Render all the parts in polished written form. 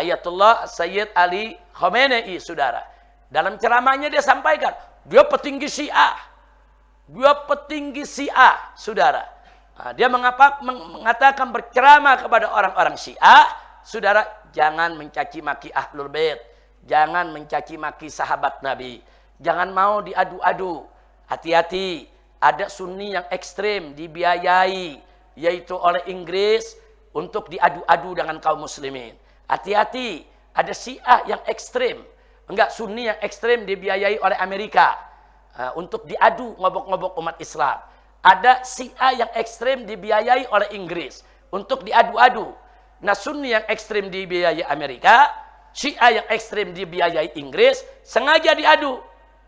Ayatullah Sayyid Ali Khamenei, saudara. Dalam ceramahnya dia sampaikan, dia petinggi Syiah. Dia petinggi Syiah, saudara. Nah, dia mengatakan berceramah kepada orang-orang Syiah, saudara, jangan mencaci maki Ahlul Bait, jangan mencaci maki sahabat Nabi, jangan mau diadu-adu. Hati-hati, ada Sunni yang ekstrim dibiayai, yaitu oleh Inggris untuk diadu-adu dengan kaum muslimin. Hati-hati, ada Syiah yang ekstrim, enggak, Sunni yang ekstrim dibiayai oleh Amerika untuk diadu ngobok-ngobok umat Islam. Ada Syiah yang ekstrim dibiayai oleh Inggris untuk diadu-adu. Nah, Sunni yang ekstrim dibiayai Amerika, Syiah yang ekstrim dibiayai Inggris, sengaja diadu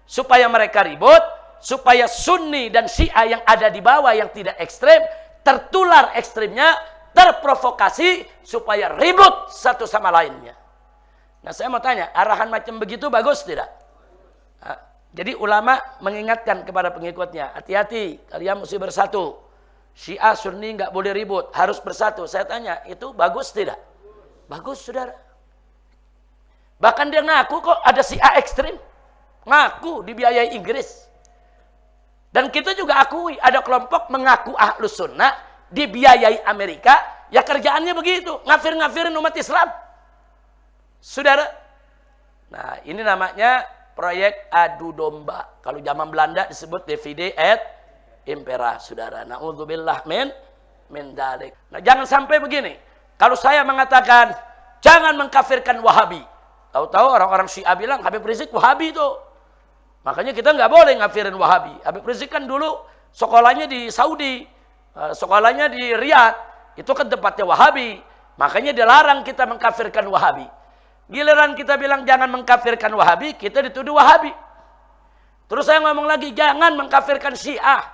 supaya mereka ribut, supaya Sunni dan Syiah yang ada di bawah yang tidak ekstrim tertular ekstrimnya, terprovokasi supaya ribut satu sama lainnya. Nah, saya mau tanya, arahan macam begitu bagus tidak? Jadi ulama mengingatkan kepada pengikutnya, hati-hati, kalian mesti bersatu. Syiah Sunni nggak boleh ribut, harus bersatu. Saya tanya, itu bagus tidak? Bagus, saudara. Bahkan dia ngaku kok ada Syiah ekstrim, ngaku dibiayai Inggris. Dan kita juga akui ada kelompok mengaku Ahlus Sunnah dibiayai Amerika, ya kerjaannya begitu, ngafir-ngafirin umat Islam, saudara. Nah, ini namanya proyek adu domba. Kalau zaman Belanda disebut divide et impera, saudara. Na'udzubillah min dalik. Nah, jangan sampai begini. Kalau saya mengatakan jangan mengkafirkan Wahabi, tahu-tahu orang-orang Syiah bilang Habib Rizik Wahabi itu. Makanya kita nggak boleh ngafirin Wahabi. Habib Rizik kan dulu sekolahnya di Saudi, sekolahnya di Riyadh, itu kan tempatnya Wahabi. Makanya dilarang kita mengkafirkan Wahabi. Giliran kita bilang jangan mengkafirkan Wahabi, kita dituduh Wahabi. Terus saya ngomong lagi, jangan mengkafirkan Syiah.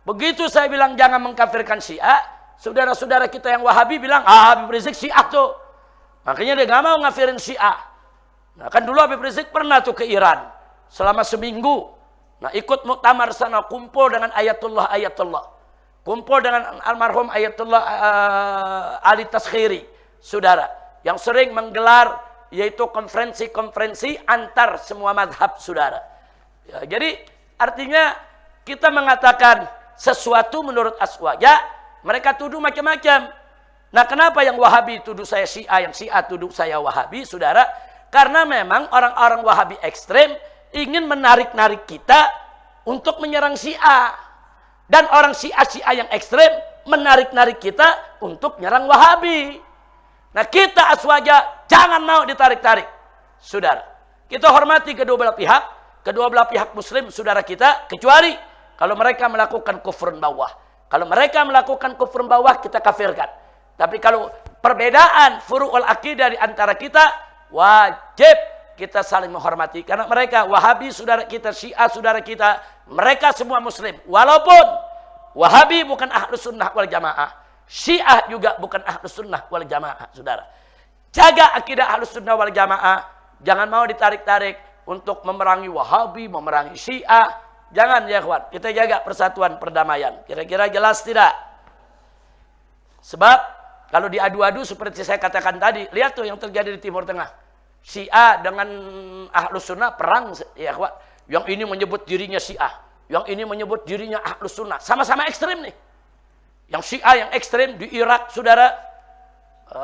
Begitu saya bilang jangan mengkafirkan Syiah, saudara-saudara kita yang Wahabi bilang, Habib Rizik Syiah tuh. Makanya dia nggak mau ngafirin Syiah. Nah, kan dulu Habib Rizik pernah tuh ke Iran selama seminggu. Nah, ikut muktamar sana, kumpul dengan Ayatullah, kumpul dengan almarhum Ayatullah Ali Taskhiri, saudara, yang sering menggelar yaitu konferensi-konferensi antar semua madhab, saudara. Ya, jadi artinya kita mengatakan sesuatu menurut aswaja, mereka tuduh macam-macam. Nah, kenapa yang Wahabi tuduh saya Syiah, yang Syiah tuduh saya Wahabi, saudara? Karena memang orang-orang Wahabi ekstrem ingin menarik-narik kita untuk menyerang Syiah. Dan orang Syiah yang ekstrem menarik-narik kita untuk menyerang Wahabi. Nah, kita aswaja jangan mau ditarik-tarik, saudara. Kita hormati kedua belah pihak Muslim, saudara kita, kecuali kalau mereka melakukan kufrun bawah. Kalau mereka melakukan kufrun bawah, kita kafirkan. Tapi kalau perbedaan furu'ul akidah di antara kita, wajib kita saling menghormati. Karena mereka Wahabi saudara kita, Syiah saudara kita, mereka semua Muslim. Walaupun Wahabi bukan Ahlus Sunnah wal Jamaah, Syiah juga bukan Ahlus Sunnah wal Jamaah, saudara. Jaga akidah Ahlus Sunnah wal Jamaah. Jangan mau ditarik-tarik untuk memerangi Wahabi, memerangi Syiah. Jangan, ya kawan. Kita jaga persatuan, perdamaian. Kira-kira jelas tidak? Sebab kalau diadu-adu seperti saya katakan tadi, lihat tuh yang terjadi di Timur Tengah. Syiah dengan Ahlus Sunnah perang, ya kawan. Yang ini menyebut dirinya Syiah, yang ini menyebut dirinya Ahlus Sunnah. Sama-sama ekstrem nih. Yang Syiah yang ekstrem di Irak, saudara,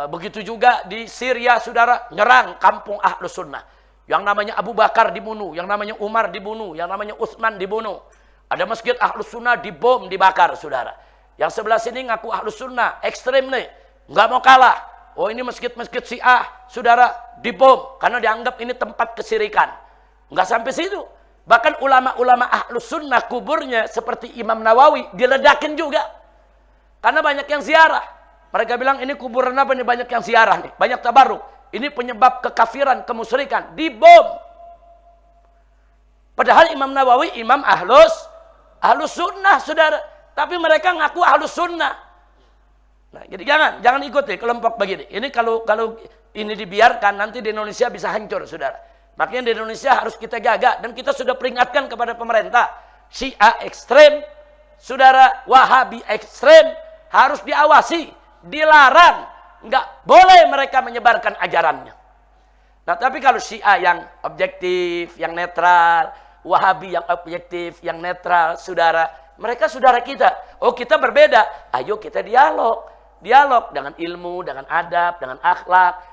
begitu juga di Syria, saudara, nyerang kampung Ahlus Sunnah. Yang namanya Abu Bakar dibunuh, yang namanya Umar dibunuh, yang namanya Utsman dibunuh. Ada masjid Ahlus Sunnah dibom, dibakar, saudara. Yang sebelah sini ngaku Ahlus Sunnah, ekstrem nih, nggak mau kalah. Oh, ini masjid-masjid Syiah, saudara, dibom karena dianggap ini tempat kesirikan. Nggak sampai situ. Bahkan ulama-ulama Ahlus Sunnah kuburnya seperti Imam Nawawi diledakin juga. Karena banyak yang ziarah. Mereka bilang ini kuburan apa nih, banyak yang ziarah nih, banyak tabaruk. Ini penyebab kekafiran, kemusyrikan, dibom. Padahal Imam Nawawi imam Ahlus Sunnah, saudara. Tapi mereka ngaku Ahlus Sunnah. Nah, jadi jangan ikut nih kelompok begini. Ini kalau ini dibiarkan nanti di Indonesia bisa hancur, saudara. Makanya di Indonesia harus kita jaga, dan kita sudah peringatkan kepada pemerintah. Syiah ekstrem, saudara, Wahabi ekstrem, harus diawasi, dilarang, nggak boleh mereka menyebarkan ajarannya. Nah, tapi kalau Syiah yang objektif, yang netral, Wahabi yang objektif, yang netral, saudara, mereka saudara kita. Oh, kita berbeda. Ayo kita dialog. Dialog dengan ilmu, dengan adab, dengan akhlak.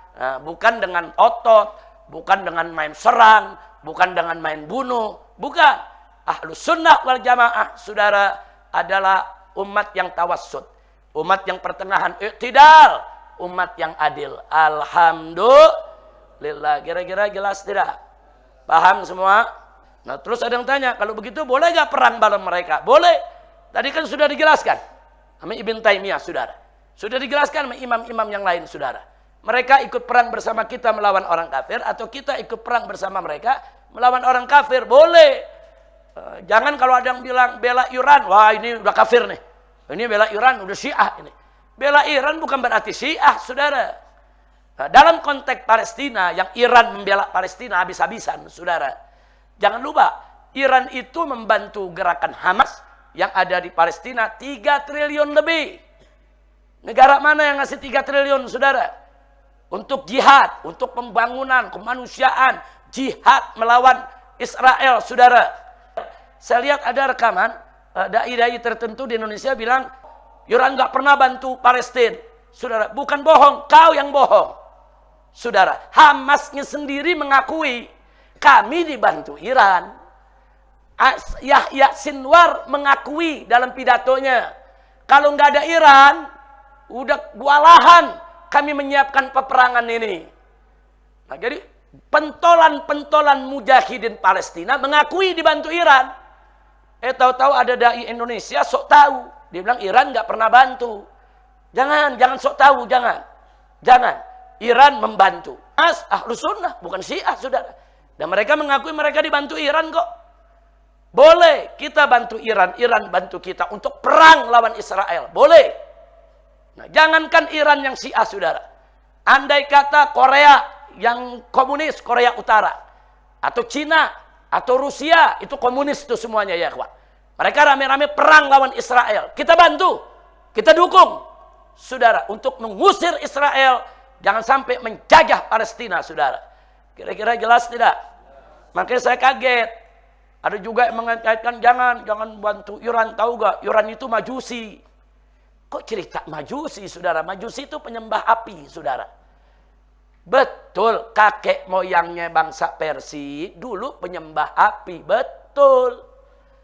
Bukan dengan otot, bukan dengan main serang, bukan dengan main bunuh. Bukan. Ahlus sunnah wal jamaah, saudara, adalah umat yang tawassut. Umat yang pertengahan, iktidal. Umat yang adil. Alhamdulillah. Kira-kira jelas tidak? Paham semua? Nah, terus ada yang tanya, kalau begitu boleh gak perang bareng mereka? Boleh. Tadi kan sudah dijelaskan sama Ibn Taimiyah, saudara. Sudah dijelaskan sama imam-imam yang lain, saudara. Mereka ikut perang bersama kita melawan orang kafir, atau kita ikut perang bersama mereka melawan orang kafir. Boleh. Jangan kalau ada yang bilang bela Iran, wah ini udah kafir nih. Ini bela Iran, udah Syiah ini. Bela Iran bukan berarti Syiah, saudara. Nah, dalam konteks Palestina, yang Iran membela Palestina habis-habisan, saudara. Jangan lupa, Iran itu membantu gerakan Hamas yang ada di Palestina 3 triliun lebih. Negara mana yang ngasih 3 triliun, saudara? Untuk jihad, untuk pembangunan, kemanusiaan, jihad melawan Israel, saudara. Saya lihat ada rekaman, dai-dai tertentu di Indonesia bilang, Iran nggak pernah bantu Palestina. Saudara, bukan bohong, kau yang bohong. Saudara, Hamasnya sendiri mengakui, kami dibantu Iran. Yahya Sinwar mengakui dalam pidatonya, kalau nggak ada Iran, udah kewalahan kami menyiapkan peperangan ini. Nah, jadi pentolan-pentolan mujahidin Palestina mengakui dibantu Iran. Tahu-tahu ada dai Indonesia sok tahu, dia bilang Iran nggak pernah bantu. Jangan sok tahu, jangan. Iran membantu. Ahlus sunnah bukan Syiah, saudara. Dan mereka mengakui mereka dibantu Iran kok. Boleh kita bantu Iran, Iran bantu kita untuk perang lawan Israel. Boleh. Nah, jangankan Iran yang Syiah, saudara. Andai kata Korea yang komunis, Korea Utara, atau Cina, atau Rusia, itu komunis itu semuanya ya, kawan. Mereka rame-rame perang lawan Israel. Kita bantu, kita dukung, saudara, untuk mengusir Israel, jangan sampai menjajah Palestina, saudara. Kira-kira jelas tidak? Makanya saya kaget. Ada juga yang mengatakan jangan bantu Iran. Tahu gak? Iran itu majusi. Kok cerita majusi, saudara? Majusi itu penyembah api, saudara. Betul, kakek moyangnya bangsa Persia dulu penyembah api. Betul.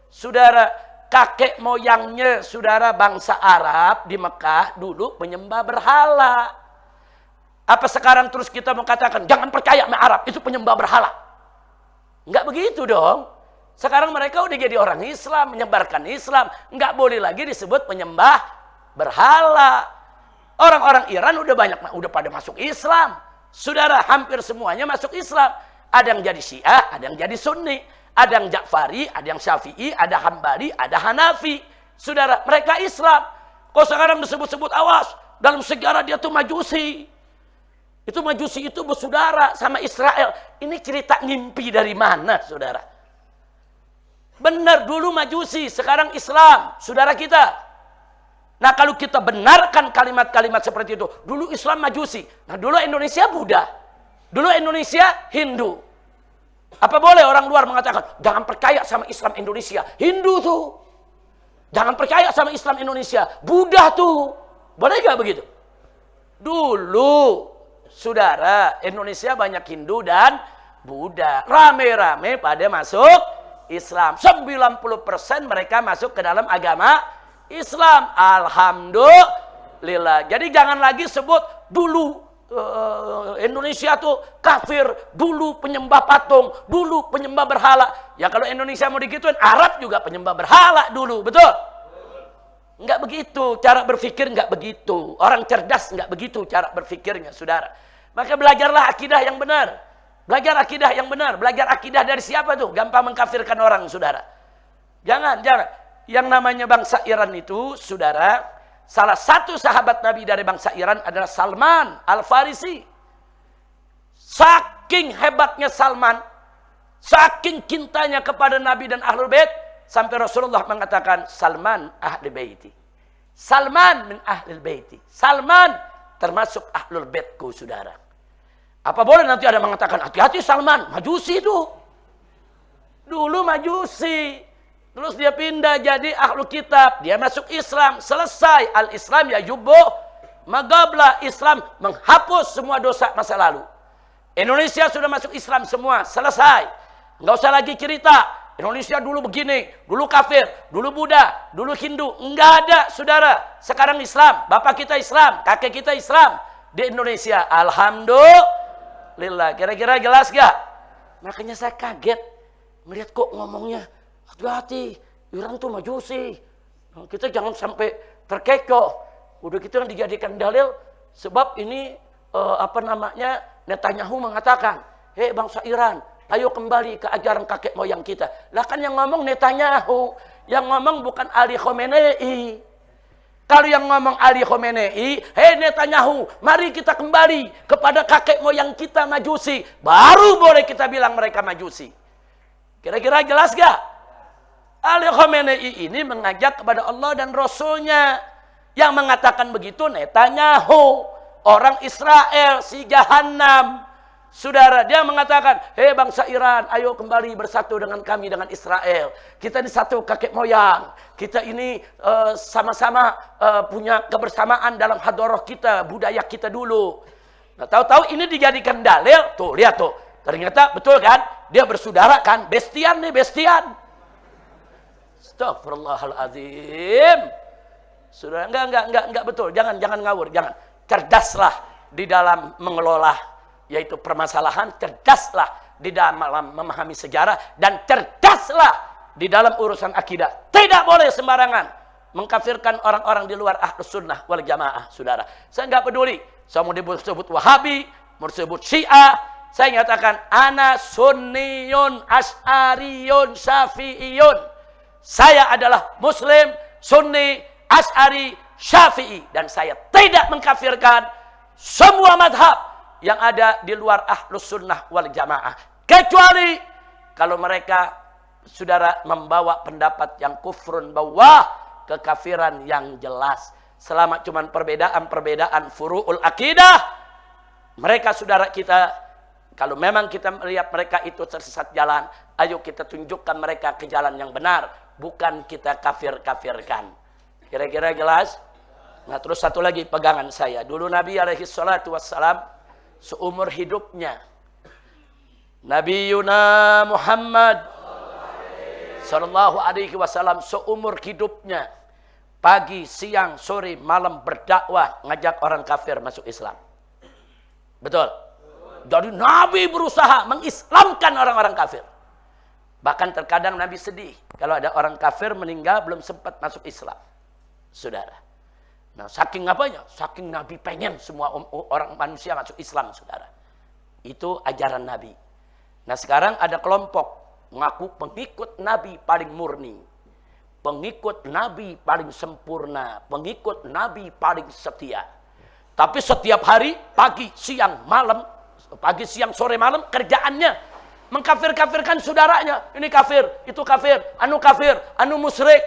Saudara, kakek moyangnya saudara bangsa Arab di Mekah dulu penyembah berhala. Apa sekarang terus kita mengatakan jangan percaya sama Arab, itu penyembah berhala? Enggak begitu dong. Sekarang mereka udah jadi orang Islam, menyebarkan Islam. Enggak boleh lagi disebut penyembah berhala. Orang-orang Iran udah banyak, udah pada masuk Islam. Saudara, hampir semuanya masuk Islam. Ada yang jadi Syiah, ada yang jadi Sunni. Ada yang Ja'fari, ada yang Syafi'i, ada Hambali, ada Hanafi. Saudara, mereka Islam. Kok sekarang disebut-sebut, awas, dalam sejarah dia tuh majusi. Itu majusi itu bersaudara sama Israel. Ini cerita ngimpi dari mana, saudara? Benar, dulu majusi, sekarang Islam, saudara kita. Nah, kalau kita benarkan kalimat-kalimat seperti itu, dulu Islam majusi. Nah, dulu Indonesia Buddha. Dulu Indonesia Hindu. Apa boleh orang luar mengatakan, jangan percaya sama Islam Indonesia, Hindu tuh. Jangan percaya sama Islam Indonesia, Buddha tuh. Boleh gak begitu? Dulu, saudara, Indonesia banyak Hindu dan Buddha. Rame-rame pada masuk Islam. 90% mereka masuk ke dalam agama Islam. Alhamdulillah. Jadi jangan lagi sebut dulu Indonesia tuh kafir, dulu penyembah patung, dulu penyembah berhala. Ya kalau Indonesia mau digituin, Arab juga penyembah berhala dulu, betul? Enggak begitu, cara berpikir enggak begitu. Orang cerdas enggak begitu cara berpikirnya, saudara. Maka belajarlah akidah yang benar. Belajar akidah yang benar. Belajar akidah dari siapa tuh? Gampang mengkafirkan orang, saudara. Jangan. Yang namanya bangsa Iran itu, saudara, salah satu sahabat Nabi dari bangsa Iran adalah Salman Al-Farisi. Saking hebatnya Salman, saking cintanya kepada Nabi dan Ahlul Bait, sampai Rasulullah mengatakan, Salman ahli baiti. Salman min ahlil baiti. Salman termasuk Ahlul Baitku, saudara. Apa boleh nanti ada mengatakan, hati-hati Salman, Majusi itu. Dulu Majusi. Terus dia pindah jadi ahlu kitab. Dia masuk Islam. Selesai. Al-Islam ya jubbo. Magabla Islam menghapus semua dosa masa lalu. Indonesia sudah masuk Islam semua. Selesai. Nggak usah lagi cerita. Indonesia dulu begini. Dulu kafir. Dulu Buddha. Dulu Hindu. Nggak ada saudara. Sekarang Islam. Bapak kita Islam. Kakek kita Islam. Di Indonesia. Alhamdulillah. Kira-kira jelas gak? Makanya saya kaget. Melihat kok ngomongnya. Hati-hati, Iran tuh Majusi. Kita jangan sampai terkecoh. Udah gitu yang dijadikan dalil. Sebab ini Netanyahu mengatakan, hei bangsa Iran, ayo kembali ke ajaran kakek moyang kita. Lah kan yang ngomong Netanyahu, yang ngomong bukan Ali Khamenei. Kalau yang ngomong Ali Khamenei, hei Netanyahu, mari kita kembali kepada kakek moyang kita Majusi. Baru boleh kita bilang mereka Majusi. Kira-kira jelas gak? Ali Khamenei ini mengajak kepada Allah dan Rasulnya. Yang mengatakan begitu Netanyahu. Orang Israel, si Jahannam. Saudara, dia mengatakan, hei bangsa Iran, ayo kembali bersatu dengan kami, dengan Israel. Kita ini satu kakek moyang. Kita ini sama-sama punya kebersamaan dalam hadoroh kita, budaya kita dulu. Nah, tahu-tahu ini dijadikan dalil. Tuh, lihat tuh. Ternyata betul kan? Dia bersaudara kan? Bestian nih, bestian. Astagfirullahaladzim. Sudah enggak betul. Jangan ngawur, jangan. Cerdaslah di dalam mengelola yaitu permasalahan, cerdaslah di dalam memahami sejarah dan cerdaslah di dalam urusan akidah. Tidak boleh sembarangan mengkafirkan orang-orang di luar Ahlus Sunnah wal Jamaah, Saudara. Saya enggak peduli. Saya mau disebut Wahabi, mau disebut Syiah, saya nyatakan ana sunniyun, asy'ariyun, syafi'iyun. Saya adalah Muslim, Sunni, Asy'ari, Syafi'i. Dan saya tidak mengkafirkan semua madhab yang ada di luar Ahlus Sunnah wal Jamaah. Kecuali kalau mereka, saudara, membawa pendapat yang kufrun bawah, kekafiran yang jelas. Selama cuma perbedaan furu'ul akidah, mereka saudara kita, kalau memang kita melihat mereka itu tersesat jalan, ayo kita tunjukkan mereka ke jalan yang benar. Bukan kita kafir-kafirkan. Kira-kira jelas? Nah, terus satu lagi pegangan saya. Dulu Nabi alaihi salatu wassalam seumur hidupnya. Nabi Yuna Muhammad sallallahu alaihi wasallam seumur hidupnya. Pagi, siang, sore, malam berdakwah. Ngajak orang kafir masuk Islam. Betul? Jadi Nabi berusaha mengislamkan orang-orang kafir. Bahkan terkadang Nabi sedih kalau ada orang kafir meninggal belum sempat masuk Islam. Saudara. Nah, saking apanya? Saking Nabi pengen semua orang manusia masuk Islam, saudara. Itu ajaran Nabi. Nah, sekarang ada kelompok mengaku pengikut Nabi paling murni. Pengikut Nabi paling sempurna. Pengikut Nabi paling setia. Tapi setiap hari, pagi, siang, malam, pagi, siang, sore, malam, kerjaannya mengkafir-kafirkan saudaranya. Ini kafir, itu kafir, anu musyrik.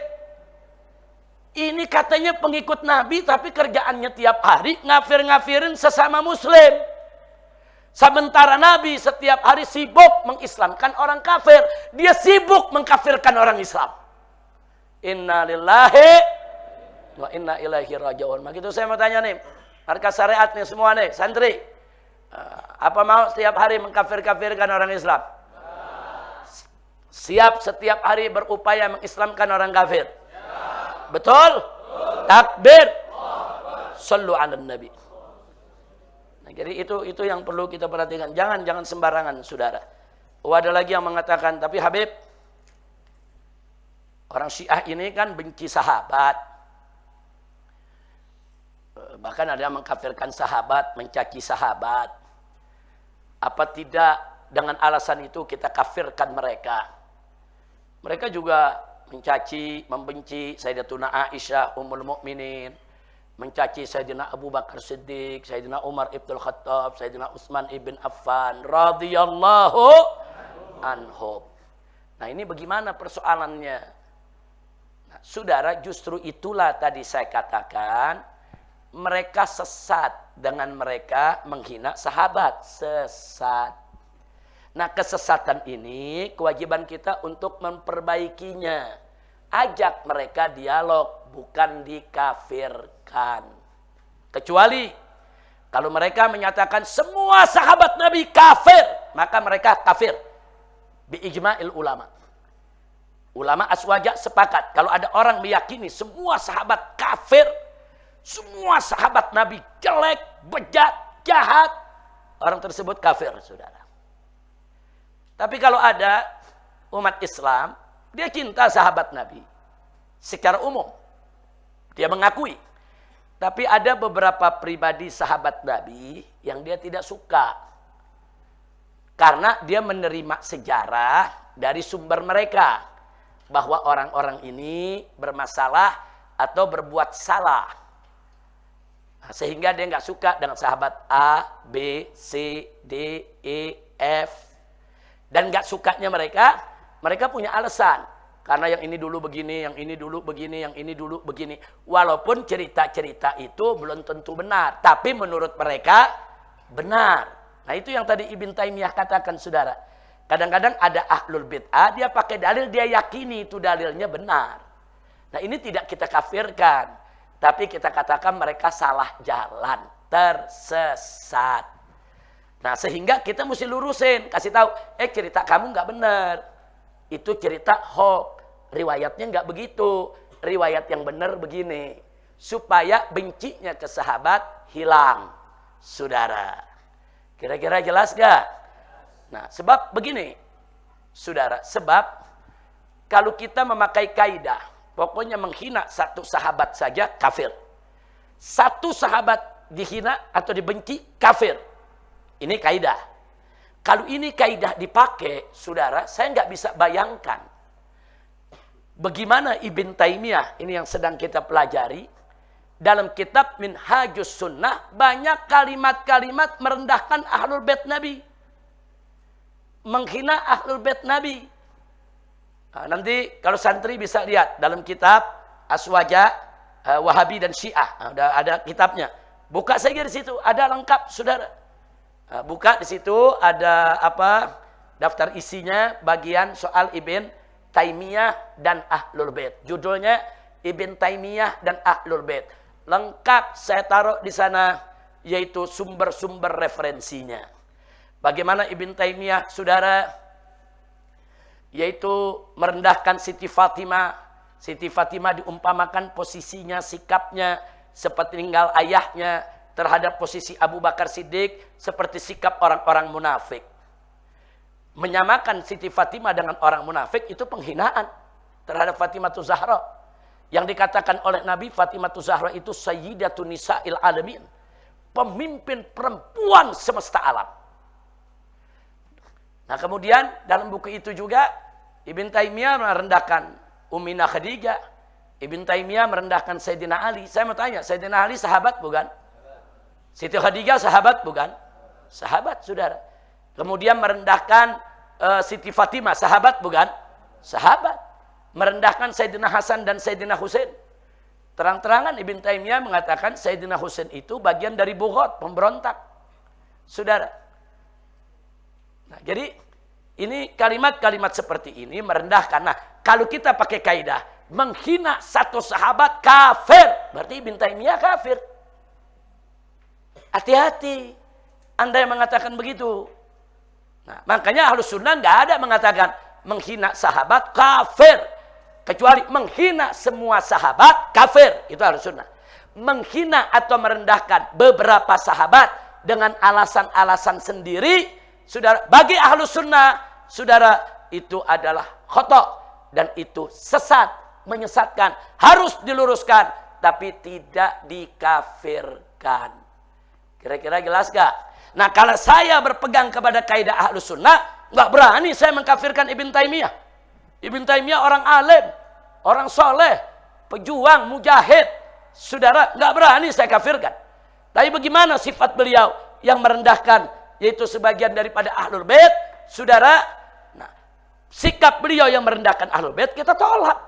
Ini katanya pengikut Nabi, tapi kerjaannya tiap hari ngafir-ngafirin sesama muslim. Sementara Nabi setiap hari sibuk mengislamkan orang kafir. Dia sibuk mengkafirkan orang Islam. Inna lillahi wa inna ilaihi raji'un. Begitu saya mau tanya nih, markas syariat nih semua nih, santri. Apa mau setiap hari mengkafir-kafirkan orang Islam? Siap setiap hari berupaya mengislamkan orang kafir? Betul? Takbir. Sallu ala nabi. Nah, jadi itu yang perlu kita perhatikan. Jangan sembarangan, saudara. Ada lagi yang mengatakan, tapi Habib, orang Syiah ini kan benci sahabat. Bahkan ada yang mengkafirkan sahabat, mencaci sahabat. Apa tidak dengan alasan itu kita kafirkan mereka? Mereka juga mencaci, membenci Sayyidatuna Aisyah Ummul Mukminin, mencaci Sayyidina Abu Bakar Siddiq, Sayyidina Umar Ibn Khattab, Sayyidina Utsman Ibn Affan radhiyallahu anhum. Nah, ini bagaimana persoalannya? Nah, saudara, justru itulah tadi saya katakan, mereka sesat dengan mereka menghina sahabat. Sesat. Nah, kesesatan ini kewajiban kita untuk memperbaikinya. Ajak mereka dialog, bukan dikafirkan. Kecuali kalau mereka menyatakan semua sahabat Nabi kafir, maka mereka kafir. Biijma'il ulama. Ulama aswaja sepakat. Kalau ada orang meyakini semua sahabat kafir, semua sahabat Nabi jelek, bejat, jahat, orang tersebut kafir, saudara. Tapi kalau ada umat Islam, dia cinta sahabat Nabi secara umum, dia mengakui. Tapi ada beberapa pribadi sahabat Nabi yang dia tidak suka. Karena dia menerima sejarah dari sumber mereka. Bahwa orang-orang ini bermasalah atau berbuat salah. Nah, sehingga dia nggak suka dengan sahabat A, B, C, D, E, F. Dan nggak sukanya mereka punya alasan. Karena yang ini dulu begini, yang ini dulu begini, yang ini dulu begini. Walaupun cerita-cerita itu belum tentu benar. Tapi menurut mereka benar. Nah, itu yang tadi Ibn Taimiyah katakan, saudara. Kadang-kadang ada ahlul bid'ah, dia pakai dalil, dia yakini itu dalilnya benar. Nah, ini tidak kita kafirkan. Tapi kita katakan mereka salah jalan, tersesat. Nah, sehingga kita mesti lurusin, kasih tahu, cerita kamu nggak benar. Itu cerita hoax, riwayatnya nggak begitu. Riwayat yang benar begini, supaya bencinya ke sahabat hilang, saudara. Kira-kira jelas gak? Nah, sebab begini, saudara, sebab kalau kita memakai kaidah, pokoknya menghina satu sahabat saja kafir. Satu sahabat dihina atau dibenci kafir. Ini kaidah. Kalau ini kaidah dipakai, saudara, saya nggak bisa bayangkan bagaimana Ibn Taimiyah, ini yang sedang kita pelajari, dalam kitab Minhajus Sunnah banyak kalimat-kalimat merendahkan Ahlul Bait Nabi. Menghina Ahlul Bait Nabi. Nah, nanti kalau santri bisa lihat dalam kitab Aswaja, Wahabi dan Syiah. Nah, ada kitabnya. Buka saja di situ, ada lengkap, saudara. Buka di situ ada apa? Daftar isinya bagian soal Ibn Taimiyah dan Ahlul Bait. Judulnya Ibn Taimiyah dan Ahlul Bait. Lengkap saya taruh di sana, yaitu sumber-sumber referensinya. Bagaimana Ibn Taimiyah, saudara, yaitu merendahkan Siti Fatimah. Siti Fatimah diumpamakan posisinya, sikapnya seperti tinggal ayahnya terhadap posisi Abu Bakar Siddiq, seperti sikap orang-orang munafik. Menyamakan Siti Fatimah dengan orang munafik itu penghinaan terhadap Fatimah Zahra. Yang dikatakan oleh Nabi, Fatimah Zahra itu Sayyidatun Nisa'il Alamin, pemimpin perempuan semesta alam. Nah, kemudian dalam buku itu juga Ibn Taimiyah merendahkan Ummina Khadijah. Ibn Taimiyah merendahkan Sayyidina Ali. Saya mau tanya, Sayyidina Ali sahabat bukan? Siti Khadijah sahabat bukan? Sahabat, saudara. Kemudian merendahkan Siti Fatimah, sahabat bukan? Sahabat. Merendahkan Sayyidina Hasan dan Sayyidina Husain. Terang-terangan Ibn Taimiyah mengatakan Sayyidina Husain itu bagian dari Bughat, pemberontak. Saudara. Nah, jadi ini kalimat-kalimat seperti ini merendahkan. Nah, kalau kita pakai kaidah menghina satu sahabat kafir, berarti Ibn Taimiyah kafir. Hati-hati Anda yang mengatakan begitu. Nah, makanya Ahlus Sunnah nggak ada mengatakan menghina sahabat kafir, kecuali menghina semua sahabat kafir. Itu Ahlus Sunnah. Menghina atau merendahkan beberapa sahabat dengan alasan-alasan sendiri, saudara, bagi Ahlus Sunnah, saudara, itu adalah khata' dan itu sesat, menyesatkan, harus diluruskan, tapi tidak dikafirkan. Kira-kira jelas gak? Nah, kalau saya berpegang kepada kaidah Ahlus Sunnah, nggak berani saya mengkafirkan Ibn Taimiyah. Ibn Taimiyah orang alim, orang soleh, pejuang, mujahid, saudara, nggak berani saya kafirkan. Tapi bagaimana sifat beliau yang merendahkan, yaitu sebagian daripada Ahlul Bait, saudara? Nah, sikap beliau yang merendahkan Ahlul Bait kita tolak,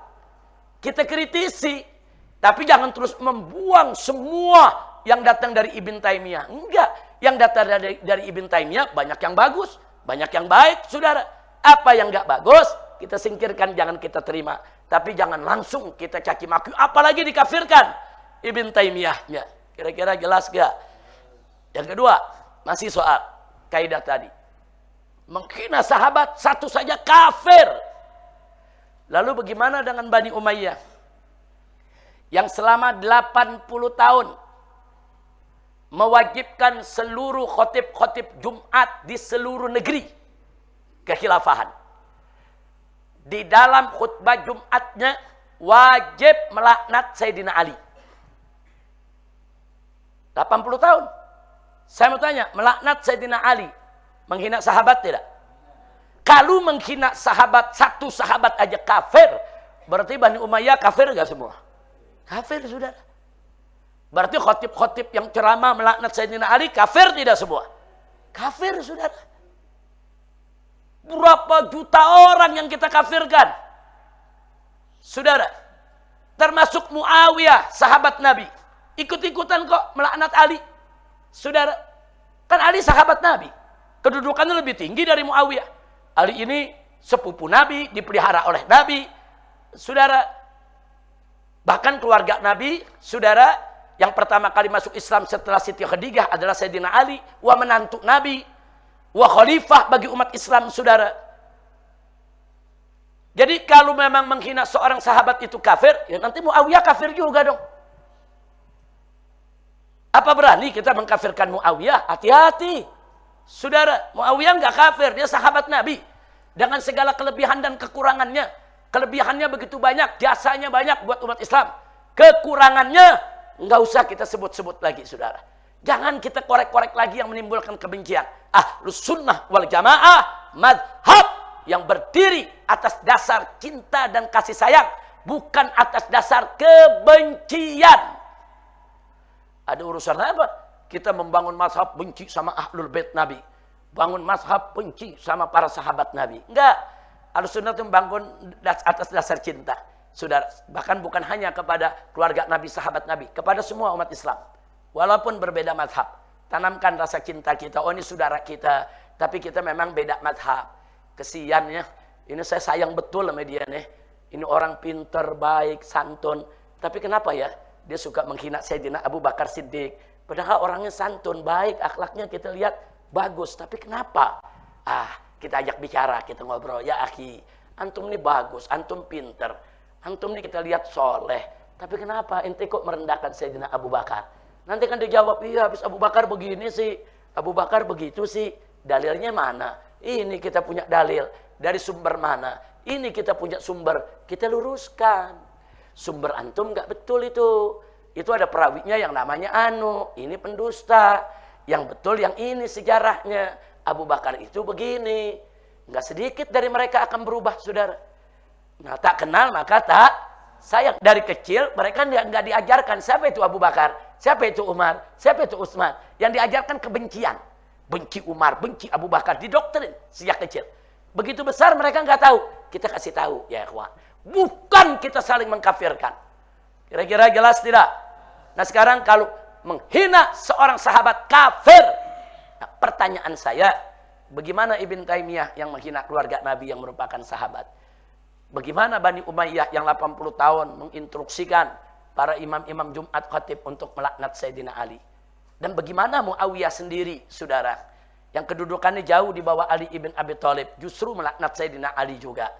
kita kritisi, tapi jangan terus membuang semua yang datang dari Ibn Taimiyah. Enggak. Yang datang dari Ibn Taimiyah banyak yang bagus, banyak yang baik, saudara. Apa yang enggak bagus, kita singkirkan, jangan kita terima. Tapi jangan langsung kita caci maki, apalagi dikafirkan Ibn Taimiyahnya. Kira-kira jelas gak? Yang kedua, masih soal kaidah tadi. Menghina sahabat satu saja kafir. Lalu bagaimana dengan Bani Umayyah? Yang selama 80 tahun mewajibkan seluruh khotib-khotib Jumat di seluruh negeri kekhilafahan. Di dalam khutbah Jumatnya wajib melaknat Sayyidina Ali. 80 tahun. Saya mau tanya, melaknat Sayyidina Ali menghina sahabat tidak? Kalau menghina sahabat, satu sahabat aja kafir, berarti Bani Umayyah kafir gak semua? Kafir, saudara. Berarti khotib-khotib yang ceramah melaknat Sayyidina Ali kafir tidak semua? Kafir, saudara. Berapa juta orang yang kita kafirkan? Saudara, termasuk Muawiyah, sahabat Nabi. Ikut-ikutan kok melaknat Ali. Saudara, kan Ali sahabat Nabi. Kedudukannya lebih tinggi dari Muawiyah. Ali ini sepupu Nabi, dipelihara oleh Nabi. Saudara, bahkan keluarga Nabi, saudara, yang pertama kali masuk Islam setelah Siti Khadijah adalah Sayyidina Ali, wa menantu Nabi, wa khalifah bagi umat Islam, saudara. Jadi kalau memang menghina seorang sahabat itu kafir, ya nanti Muawiyah kafir juga dong. Apa berani kita mengkafirkan Muawiyah? Hati-hati. Saudara, Muawiyah enggak kafir, dia sahabat Nabi. Dengan segala kelebihan dan kekurangannya. Kelebihannya begitu banyak, jasanya banyak buat umat Islam. Kekurangannya enggak usah kita sebut-sebut lagi, saudara. Jangan kita korek-korek lagi yang menimbulkan kebencian. Ahlus sunnah wal jamaah, madhab yang berdiri atas dasar cinta dan kasih sayang. Bukan atas dasar kebencian. Ada urusan apa? Kita membangun mazhab benci sama ahlul bait Nabi. Bangun mazhab benci sama para sahabat Nabi. Enggak. Ahlussunnah itu membangun atas dasar cinta. Saudara, bahkan bukan hanya kepada keluarga Nabi, sahabat Nabi. Kepada semua umat Islam. Walaupun berbeda mazhab. Tanamkan rasa cinta kita. Oh, ini saudara kita. Tapi kita memang beda mazhab. Kesiannya. Ini saya sayang betul sama dia nih. Ini orang pintar, baik, santun. Tapi kenapa ya? Dia suka menghina Sayyidina Abu Bakar Siddiq. Padahal orangnya santun, baik, akhlaknya kita lihat bagus. Tapi kenapa? Kita ajak bicara, kita ngobrol. Ya akhi, antum ini bagus, antum pinter. Antum ini kita lihat soleh. Tapi kenapa ente kok merendahkan Sayyidina Abu Bakar? Nanti kan dia jawab, iya habis Abu Bakar begini sih. Abu Bakar begitu sih. Dalilnya mana? Ini kita punya dalil. Dari sumber mana? Ini kita punya sumber. Kita luruskan. Sumber antum nggak betul itu. Itu ada perawinya yang namanya anu. Ini pendusta. Yang betul yang ini sejarahnya. Abu Bakar itu begini. Nggak sedikit dari mereka akan berubah, saudara. Nah, tak kenal maka tak sayang. Dari kecil mereka nggak diajarkan siapa itu Abu Bakar, siapa itu Umar, siapa itu Utsman. Yang diajarkan kebencian. Benci Umar, benci Abu Bakar. Didoktrin sejak kecil. Begitu besar mereka nggak tahu. Kita kasih tahu, ya ikhwan. Bukan kita saling mengkafirkan. Kira-kira jelas tidak? Nah sekarang kalau menghina seorang sahabat kafir. Nah, pertanyaan saya, bagaimana Ibn Taimiyah yang menghina keluarga Nabi yang merupakan sahabat? Bagaimana Bani Umayyah yang 80 tahun menginstruksikan para imam-imam Jumat khatib untuk melaknat Sayyidina Ali? Dan bagaimana Muawiyah sendiri, saudara, yang kedudukannya jauh di bawah Ali ibn Abi Thalib, justru melaknat Sayyidina Ali juga?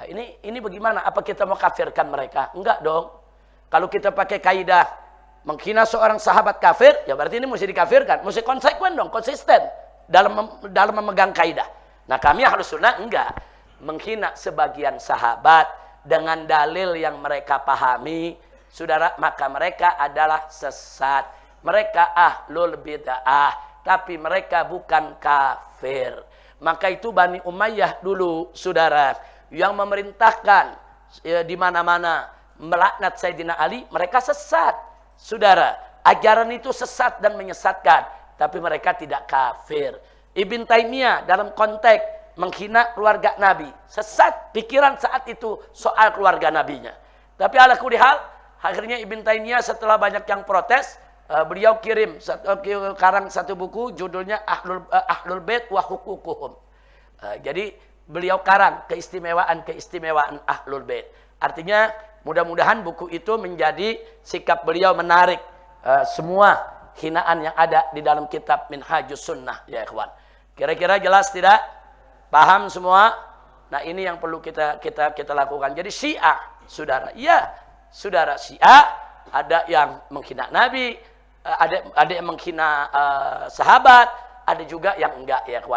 Nah, ini bagaimana? Apa kita mau kafirkan mereka? Enggak dong. Kalau kita pakai kaidah menghina seorang sahabat kafir, ya berarti ini mesti dikafirkan. Mesti konsekuen dong, konsisten dalam memegang kaidah. Nah kami Ahlussunnah enggak. Menghina sebagian sahabat dengan dalil yang mereka pahami, saudara, maka mereka adalah sesat. Mereka ahlul bid'ah, tapi mereka bukan kafir. Maka itu Bani Umayyah dulu, saudara, yang memerintahkan di mana-mana melaknat Sayyidina Ali, mereka sesat. Saudara, ajaran itu sesat dan menyesatkan, tapi mereka tidak kafir. Ibn Taimiyah dalam konteks menghina keluarga Nabi, sesat pikiran saat itu soal keluarga Nabinya. Tapi ala kulli hal, akhirnya Ibn Taimiyah setelah banyak yang protes, beliau kirim karang satu buku judulnya Ahlul Bait wa Huququhum. Jadi beliau karang keistimewaan Ahlul Bait. Artinya mudah-mudahan buku itu menjadi sikap beliau menarik semua hinaan yang ada di dalam kitab Minhajus Sunnah, ya ikhwan. Kira-kira jelas tidak? Paham semua? Nah, ini yang perlu kita lakukan. Jadi Syiah, saudara, ya, saudara Syiah ada yang menghina Nabi, ada yang menghina sahabat, ada juga yang enggak, ya ikhwan.